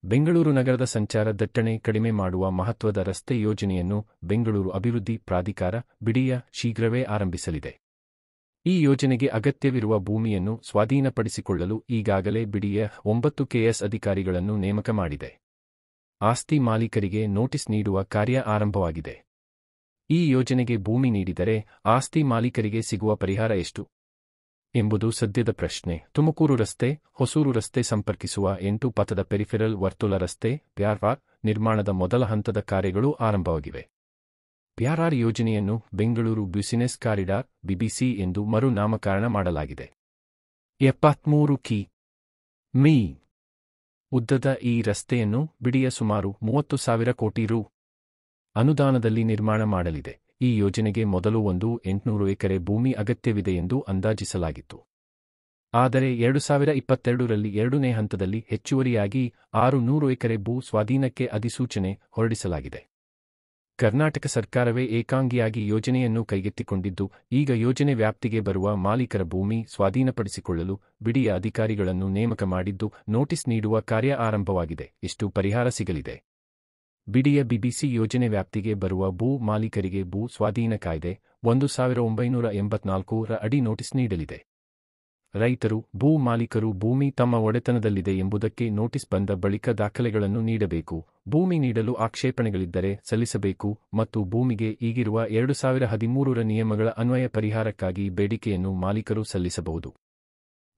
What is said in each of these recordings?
ಬೆಂಗಳೂರು ನಗರದ ಸಂಚಾರ ದಟ್ಟಣೆ ಕಡಿಮೆ ಮಾಡುವ ಮಹತ್ವದ ರಸ್ತೆ ಯೋಜನೆಯನ್ನು ಬೆಂಗಳೂರು ಅಭಿವೃದ್ಧಿ ಪ್ರಾಧಿಕಾರ ಬಿಡಿಎ ಶೀಘ್ರವೇ ಆರಂಭಿಸಲಿದೆ. ಈ ಯೋಜನೆಗೆ ಅಗತ್ಯವಿರುವ ಭೂಮಿಯನ್ನು ಸ್ವಾಧೀನಪಡಿಸಿಕೊಳ್ಳಲು ಈಗಾಗಲೇ ಬಿಡಿಎ 9 ಕೆಎಸ್ ಅಧಿಕಾರಿಗಳನ್ನು ನೇಮಕ ಮಾಡಿದೆ. ಆಸ್ತಿ ಮಾಲೀಕರಿಗೆ ನೋಟಿಸ್ ನೀಡುವ ಕಾರ್ಯ ಆರಂಭವಾಗಿದೆ. ಈ ಯೋಜನೆಗೆ ಭೂಮಿ ನೀಡಿದರೆ ಆಸ್ತಿ ಮಾಲೀಕರಿಗೆ ಸಿಗುವ ಪರಿಹಾರ ಎಷ್ಟು ಎಂಬುದು ಸದ್ಯದ ಪ್ರಶ್ನೆ. ತುಮಕೂರು ರಸ್ತೆ, ಹೊಸೂರು ರಸ್ತೆ ಸಂಪರ್ಕಿಸುವ 8 ಪಥದ ಪೆರಿಫೆರಲ್ ವರ್ತುಲ ರಸ್ತೆ (PRR) ನಿರ್ಮಾಣದ ಮೊದಲ ಹಂತದ ಕಾರ್ಯಗಳು ಆರಂಭವಾಗಿವೆ. PRR ಯೋಜನೆಯನ್ನು ಬೆಂಗಳೂರು ಬ್ಯುಸಿನೆಸ್ ಕಾರಿಡಾರ್ (BBC) ಎಂದು ಮರು ನಾಮಕರಣ ಮಾಡಲಾಗಿದೆ. 73 ಕಿ.ಮೀ. ಉದ್ದದ ಈ ರಸ್ತೆಯನ್ನು ಬಿಡಿಎ ಸುಮಾರು 30,000 ಕೋಟಿ ರೂ. ಅನುದಾನದಲ್ಲಿ ನಿರ್ಮಾಣ ಮಾಡಲಿದೆ. ಈ ಯೋಜನೆಗೆ ಮೊದಲು 800 ಎಕರೆ ಭೂಮಿ ಅಗತ್ಯವಿದೆ ಎಂದು ಅಂದಾಜಿಸಲಾಗಿತ್ತು. ಆದರೆ 2022ರಲ್ಲಿ ಎರಡನೇ ಹಂತದಲ್ಲಿ ಹೆಚ್ಚುವರಿಯಾಗಿ 600 ಎಕರೆ ಭೂ ಸ್ವಾಧೀನಕ್ಕೆ ಅಧಿಸೂಚನೆ ಹೊರಡಿಸಲಾಗಿದೆ. ಕರ್ನಾಟಕ ಸರ್ಕಾರವೇ ಏಕಾಂಗಿಯಾಗಿ ಯೋಜನೆಯನ್ನು ಕೈಗೆತ್ತಿಕೊಂಡಿದ್ದು, ಈಗ ಯೋಜನೆ ವ್ಯಾಪ್ತಿಗೆ ಬರುವ ಮಾಲೀಕರ ಭೂಮಿ ಸ್ವಾಧೀನಪಡಿಸಿಕೊಳ್ಳಲು ಬಿಡಿಎ ಅಧಿಕಾರಿಗಳನ್ನು ನೇಮಕ ಮಾಡಿದ್ದು, ನೋಟಿಸ್ ನೀಡುವ ಕಾರ್ಯ ಆರಂಭವಾಗಿದೆ. ಎಷ್ಟು ಪರಿಹಾರ ಸಿಗಲಿದೆ? ಬಿಡಿಎ BBC ಯೋಜನೆ ವ್ಯಾಪ್ತಿಗೆ ಬರುವ ಭೂ ಮಾಲೀಕರಿಗೆ ಭೂ ಸ್ವಾಧೀನ ಕಾಯ್ದೆ 1984 ರ ಅಡಿ ನೋಟಿಸ್ ನೀಡಲಿದೆ. ರೈತರು, ಭೂ ಮಾಲೀಕರು ಭೂಮಿ ತಮ್ಮ ಒಡೆತನದಲ್ಲಿದೆ ಎಂಬುದಕ್ಕೆ ನೋಟಿಸ್ ಬಂದ ಬಳಿಕ ದಾಖಲೆಗಳನ್ನು ನೀಡಬೇಕು. ಭೂಮಿ ನೀಡಲು ಆಕ್ಷೇಪಣೆಗಳಿದ್ದರೆ ಸಲ್ಲಿಸಬೇಕು ಮತ್ತು ಭೂಮಿಗೆ ಈಗಿರುವ 2013 ರ ನಿಯಮಗಳ ಅನ್ವಯ ಪರಿಹಾರಕ್ಕಾಗಿ ಬೇಡಿಕೆಯನ್ನು ಮಾಲೀಕರು ಸಲ್ಲಿಸಬಹುದು.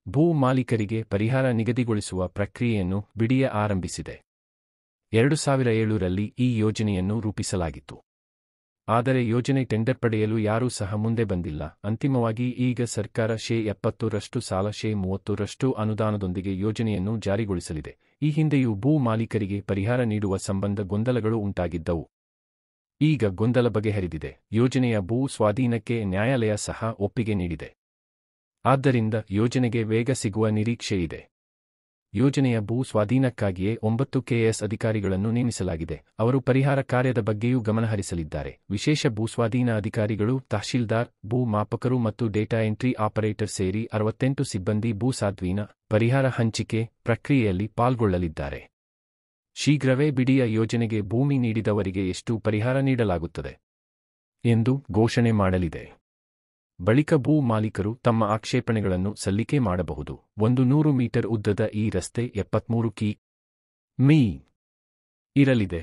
ಭೂ ಮಾಲೀಕರಿಗೆ ಪರಿಹಾರ ನಿಗದಿಗೊಳಿಸುವ ಪ್ರಕ್ರಿಯೆಯನ್ನು ಬಿಡಿಎ ಆರಂಭಿಸಿದೆ. 2007ರಲ್ಲಿ ಈ ಯೋಜನೆಯನ್ನು ರೂಪಿಸಲಾಗಿತ್ತು. ಆದರೆ ಯೋಜನೆ ಟೆಂಡರ್ ಪಡೆಯಲು ಯಾರೂ ಸಹ ಮುಂದೆ ಬಂದಿಲ್ಲ. ಅಂತಿಮವಾಗಿ ಈಗ ಸರ್ಕಾರ 70% ಸಾಲ 30% ಅನುದಾನದೊಂದಿಗೆ ಯೋಜನೆಯನ್ನು ಜಾರಿಗೊಳಿಸಲಿದೆ. ಈ ಹಿಂದೆಯೂ ಭೂ ಮಾಲೀಕರಿಗೆ ಪರಿಹಾರ ನೀಡುವ ಸಂಬಂಧ ಗೊಂದಲಗಳು ಉಂಟಾಗಿದ್ದವು. ಈಗ ಗೊಂದಲ ಬಗೆಹರಿದಿದೆ. ಯೋಜನೆಯ ಭೂ ಸ್ವಾಧೀನಕ್ಕೆ ನ್ಯಾಯಾಲಯ ಸಹ ಒಪ್ಪಿಗೆ ನೀಡಿದೆ. ಆದ್ದರಿಂದ ಯೋಜನೆಗೆ ವೇಗ ಸಿಗುವ ನಿರೀಕ್ಷೆಯಿದೆ. ಯೋಜನೆಯ ಭೂ ಸ್ವಾಧೀನಕ್ಕಾಗಿಯೇ 9 ಕೆಎಸ್ ಅಧಿಕಾರಿಗಳನ್ನು ನೇಮಿಸಲಾಗಿದೆ. ಅವರು ಪರಿಹಾರ ಕಾರ್ಯದ ಬಗ್ಗೆಯೂ ಗಮನಹರಿಸಲಿದ್ದಾರೆ. ವಿಶೇಷ ಭೂಸ್ವಾಧೀನ ಅಧಿಕಾರಿಗಳು, ತಹಶೀಲ್ದಾರ್, ಭೂ ಮಾಪಕರು ಮತ್ತು ಡೇಟಾ ಎಂಟ್ರಿ ಆಪರೇಟರ್ ಸೇರಿ 68 ಸಿಬ್ಬಂದಿ ಭೂ ಸ್ವಾಧೀನ, ಪರಿಹಾರ ಹಂಚಿಕೆ ಪ್ರಕ್ರಿಯೆಯಲ್ಲಿ ಪಾಲ್ಗೊಳ್ಳಲಿದ್ದಾರೆ. ಶೀಘ್ರವೇ ಬಿಡಿಎ ಯೋಜನೆಗೆ ಭೂಮಿ ನೀಡಿದವರಿಗೆ ಎಷ್ಟು ಪರಿಹಾರ ನೀಡಲಾಗುತ್ತದೆ ಎಂದು ಘೋಷಣೆ ಮಾಡಲಿದೆ. ಬಳಿಕ ಭೂ ಮಾಲೀಕರು ತಮ್ಮ ಆಕ್ಷೇಪಣೆಗಳನ್ನು ಸಲ್ಲಿಕೆ ಮಾಡಬಹುದು. 100 ಮೀಟರ್ ಉದ್ದದ ಈ ರಸ್ತೆ 73 ಕಿ.ಮೀ. ಇರಲಿದೆ.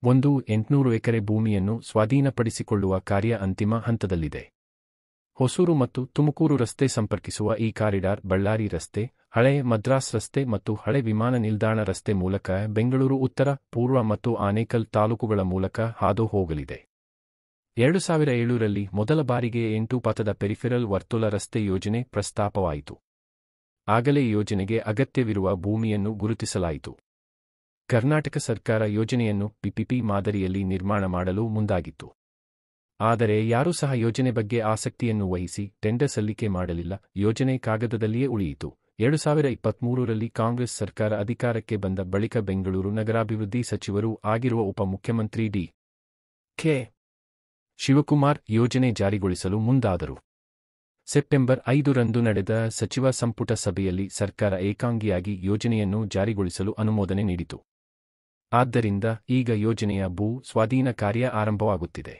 800 ಎಕರೆ ಭೂಮಿಯನ್ನು ಸ್ವಾಧೀನಪಡಿಸಿಕೊಳ್ಳುವ ಕಾರ್ಯ ಅಂತಿಮ ಹಂತದಲ್ಲಿದೆ. ಹೊಸೂರು ಮತ್ತು ತುಮಕೂರು ರಸ್ತೆ ಸಂಪರ್ಕಿಸುವ ಈ ಕಾರಿಡಾರ್ ಬಳ್ಳಾರಿ ರಸ್ತೆ, ಹಳೆ ಮದ್ರಾಸ್ ರಸ್ತೆ ಮತ್ತು ಹಳೆ ವಿಮಾನ ನಿಲ್ದಾಣ ರಸ್ತೆ ಮೂಲಕ ಬೆಂಗಳೂರು ಉತ್ತರ, ಪೂರ್ವ ಮತ್ತು ಆನೇಕಲ್ ತಾಲೂಕುಗಳ ಮೂಲಕ ಹಾದು ಹೋಗಲಿದೆ. 2007ರಲ್ಲಿ ಮೊದಲ ಬಾರಿಗೆ 8 ಪಥದ ಪೆರಿಫೆರಲ್ ವರ್ತುಲ ರಸ್ತೆ ಯೋಜನೆ ಪ್ರಸ್ತಾಪವಾಯಿತು. ಆಗಲೇ ಯೋಜನೆಗೆ ಅಗತ್ಯವಿರುವ ಭೂಮಿಯನ್ನು ಗುರುತಿಸಲಾಯಿತು. ಕರ್ನಾಟಕ ಸರ್ಕಾರ ಯೋಜನೆಯನ್ನು PPP ಮಾದರಿಯಲ್ಲಿ ನಿರ್ಮಾಣ ಮಾಡಲು ಮುಂದಾಗಿತ್ತು. ಆದರೆ ಯಾರೂ ಸಹ ಯೋಜನೆ ಬಗ್ಗೆ ಆಸಕ್ತಿಯನ್ನು ವಹಿಸಿ ಟೆಂಡರ್ ಸಲ್ಲಿಕೆ ಮಾಡಲಿಲ್ಲ. ಯೋಜನೆ ಕಾಗದದಲ್ಲಿಯೇ ಉಳಿಯಿತು. 2023ರಲ್ಲಿ ಕಾಂಗ್ರೆಸ್ ಸರ್ಕಾರ ಅಧಿಕಾರಕ್ಕೆ ಬಂದ ಬಳಿಕ ಬೆಂಗಳೂರು ನಗರಾಭಿವೃದ್ಧಿ ಸಚಿವರೂ ಆಗಿರುವ ಉಪಮುಖ್ಯಮಂತ್ರಿ ಡಿ.ಕೆ. ಶಿವಕುಮಾರ್ ಯೋಜನೆ ಜಾರಿಗೊಳಿಸಲು ಮುಂದಾದರು. ಸೆಪ್ಟೆಂಬರ್ 5ರಂದು ನಡೆದ ಸಚಿವ ಸಂಪುಟ ಸಭೆಯಲ್ಲಿ ಸರ್ಕಾರ ಏಕಾಂಗಿಯಾಗಿ ಯೋಜನೆಯನ್ನು ಜಾರಿಗೊಳಿಸಲು ಅನುಮೋದನೆ ನೀಡಿತು. ಆದ್ದರಿಂದ ಈಗ ಯೋಜನೆಯ ಭೂ ಸ್ವಾಧೀನ ಕಾರ್ಯ ಆರಂಭವಾಗುತ್ತಿದೆ.